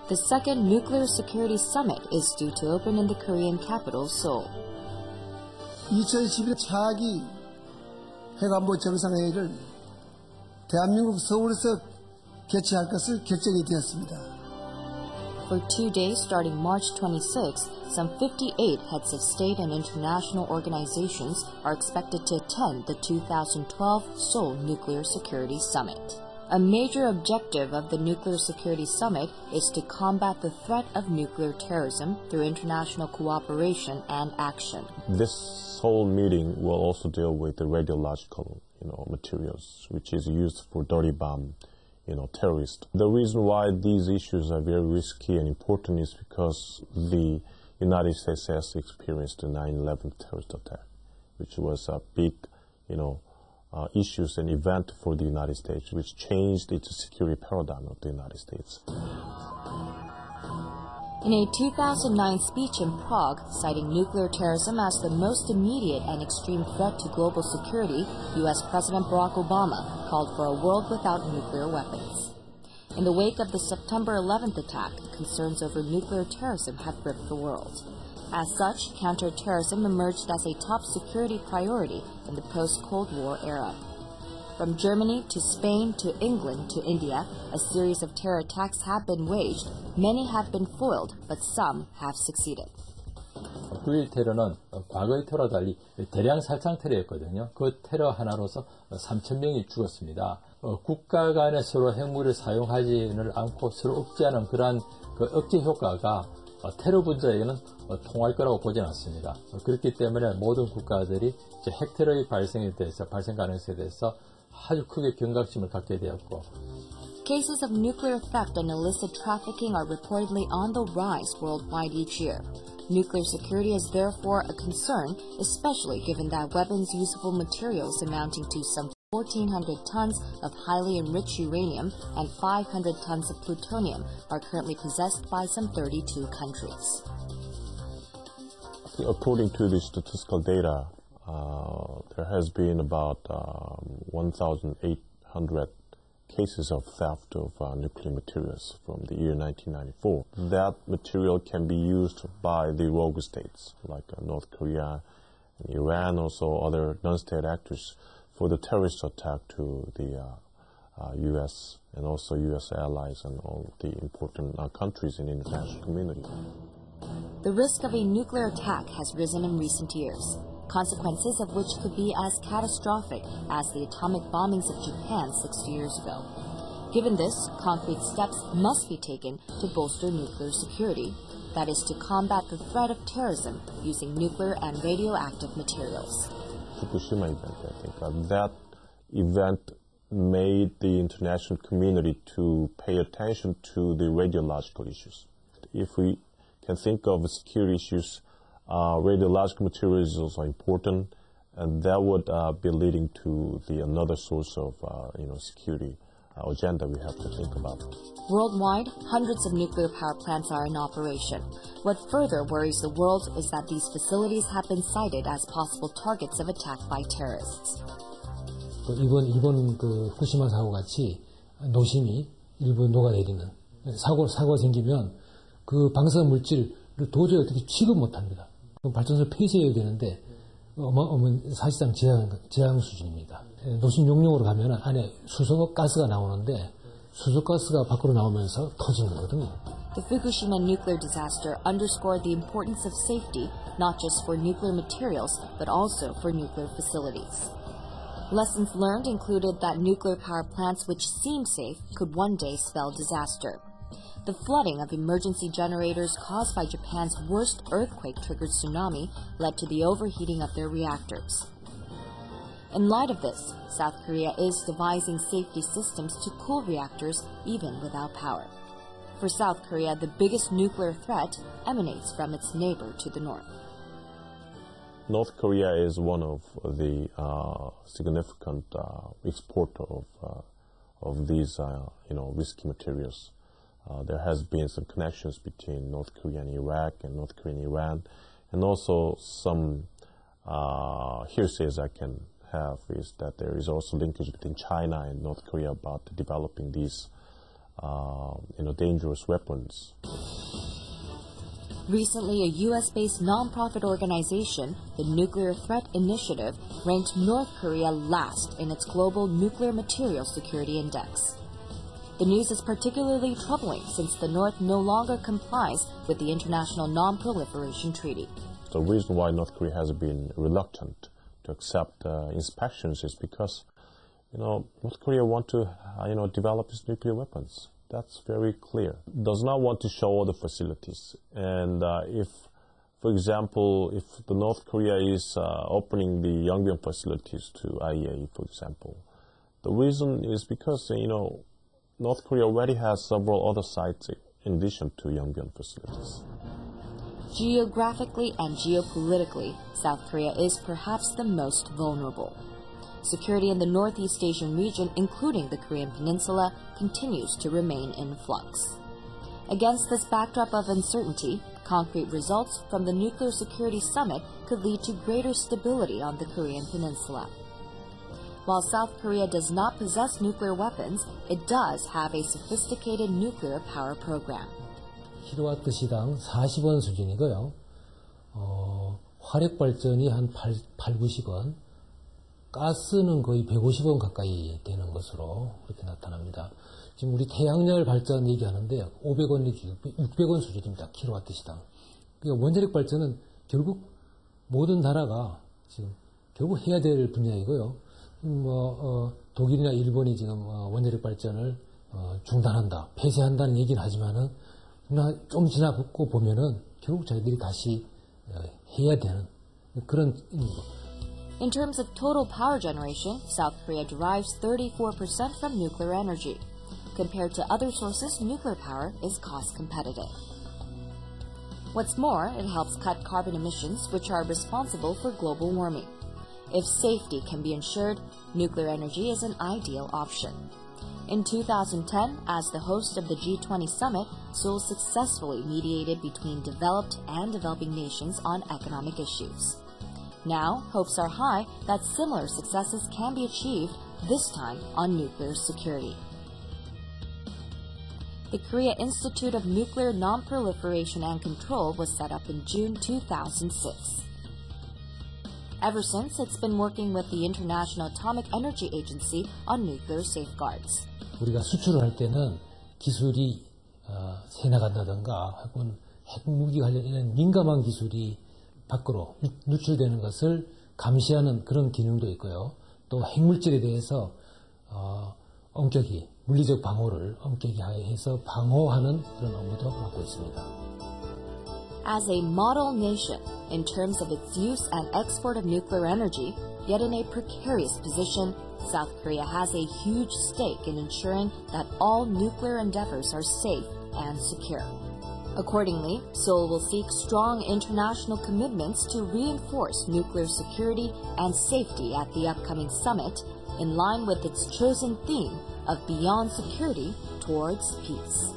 The second Nuclear Security Summit is due to open in the Korean capital, Seoul. 2011 차기 핵안보정상회의를 대한민국 서울에서 개최할 것을 결정이 되었습니다. For 2 days starting March 26, some 58 heads of state and international organizations are expected to attend the 2012 Seoul Nuclear Security Summit. A major objective of the Nuclear Security Summit is to combat the threat of nuclear terrorism through international cooperation and action. This Seoul meeting will also deal with the radiological, materials, which is used for dirty bomb, terrorists. The reason why these issues are very risky and important is because the United States has experienced the 9/11 terrorist attack, which was a big, issues and event for the United States, which changed its security paradigm of the United States. In a 2009 speech in Prague, citing nuclear terrorism as the most immediate and extreme threat to global security, U.S. President Barack Obama called for a world without nuclear weapons. In the wake of the September 11th attack, concerns over nuclear terrorism have gripped the world. As such, counterterrorism emerged as a top security priority in the post-Cold War era. From Germany to Spain to England to India, a series of terror attacks have been waged. Many have been foiled, but some have succeeded. 9.1 테러는 과거의 테러와 달리 대량 살상 테러였거든요. 그 테러 하나로서 3,000명이 죽었습니다. 국가 간에 서로 핵무기를 사용하지는 않고 서로 억제하는 그러한 억제 효과가 테러 분자에게는 통할 거라고 보지는 않습니다. 그렇기 때문에 모든 국가들이 핵 테러의 발생 가능성에 대해서 아주 크게 경각심을 갖게 되었고. Cases of nuclear theft and illicit trafficking are reportedly on the rise worldwide each year. Nuclear security is therefore a concern, especially given that weapons usable materials amounting to some 1,400 tons of highly enriched uranium and 500 tons of plutonium are currently possessed by some 32 countries. According to the statistical data, there has been about 1,800 cases of theft of nuclear materials from the year 1994. That material can be used by the rogue states like North Korea and Iran, also other non-state actors, for the terrorist attack to the U.S. and also U.S. allies and all the important countries in the international community. The risk of a nuclear attack has risen in recent years, consequences of which could be as catastrophic as the atomic bombings of Japan 60 years ago. Given this, concrete steps must be taken to bolster nuclear security, that is to combat the threat of terrorism using nuclear and radioactive materials. Fukushima event, I think that event made the international community to pay attention to the radiological issues. If we can think of security issues, radiological materials is also important, and that would be leading to another source of security agenda we have to think about. Worldwide, hundreds of nuclear power plants are in operation. What further worries the world is that these facilities have been cited as possible targets of attack by terrorists. 이번 일본 후쿠시마 사고 같이 노심이 일부 녹아내리는 사고가 생기면 그 방사 물질을 도저히 어떻게 취급 못합니다. 발전소를 폐쇄해야 되는데 사실상 재앙 수준입니다. 노심 용량으로 가면 안에 수소가스가 나오는데 수소가스가 밖으로 나오면서 터지는 거거든요. The Fukushima nuclear disaster underscored the importance of safety, not just for nuclear materials, but also for nuclear facilities. Lessons learned included that nuclear power plants which seem safe could one day spell disaster. The flooding of emergency generators caused by Japan's worst earthquake-triggered tsunami led to the overheating of their reactors. In light of this, South Korea is devising safety systems to cool reactors even without power. For South Korea, the biggest nuclear threat emanates from its neighbor to the north. North Korea is one of the significant exporter of these risky materials. There has been some connections between North Korea and Iraq and North Korea and Iran, and also some hearsays I can have is that there is also linkage between China and North Korea about developing these dangerous weapons. Recently, a U.S.-based nonprofit organization, the Nuclear Threat Initiative, ranked North Korea last in its Global Nuclear Material Security Index. The news is particularly troubling since the North no longer complies with the International Non-Proliferation Treaty. The reason why North Korea has been reluctant to accept inspections is because, North Korea want to, develop its nuclear weapons. That's very clear. Does not want to show all the facilities. And if, for example, if the North Korea is opening the Yongbyon facilities to IAEA, for example, the reason is because, North Korea already has several other sites in addition to Yongbyon facilities. Geographically and geopolitically, South Korea is perhaps the most vulnerable. Security in the Northeast Asian region, including the Korean Peninsula, continues to remain in flux. Against this backdrop of uncertainty, concrete results from the Nuclear Security Summit could lead to greater stability on the Korean Peninsula. While South Korea does not possess nuclear weapons, it does have a sophisticated nuclear power program. 킬로와트 시당 40원 수준이고요. 화력 발전이 한 80원, 가스는 거의 150원 가까이 되는 것으로 그렇게 나타납니다. 지금 우리 태양열 발전 얘기하는데 500원 내지 600원 수준입니다. 킬로와트 시당. 그러니까 원자력 발전은 결국 모든 나라가 지금 결국 해야 될 분야이고요. 독일이나 일본이 지금 원자력 발전을 중단한다, 폐쇄한다는 얘기는 하지만은 좀 지나고 보면은 결국 저희들이 다시 해야 되는 그런. In terms of total power generation, South Korea derives 34% from nuclear energy. Compared to other sources, nuclear power is cost competitive. What's more, it helps cut carbon emissions, which are responsible for global warming. If safety can be ensured, nuclear energy is an ideal option. In 2010, as the host of the G20 summit, Seoul successfully mediated between developed and developing nations on economic issues. Now, hopes are high that similar successes can be achieved, this time on nuclear security. The Korea Institute of Nuclear Non-Proliferation and Control was set up in June 2006. Ever since, it's been working with the International Atomic Energy Agency on nuclear safeguards. 우리가 수출을 할 때는 기술이 새 나간다든가 혹은 핵무기 관련된 민감한 기술이 밖으로 누출되는 것을 감시하는 그런 기능도 있고요. 또 핵물질에 대해서 엄격히 물리적 방어를 엄격히 해서 방어하는 그런 업무도 맡고 있습니다. As a model nation in terms of its use and export of nuclear energy, yet in a precarious position, South Korea has a huge stake in ensuring that all nuclear endeavors are safe and secure. Accordingly, Seoul will seek strong international commitments to reinforce nuclear security and safety at the upcoming summit, in line with its chosen theme of Beyond Security Towards Peace.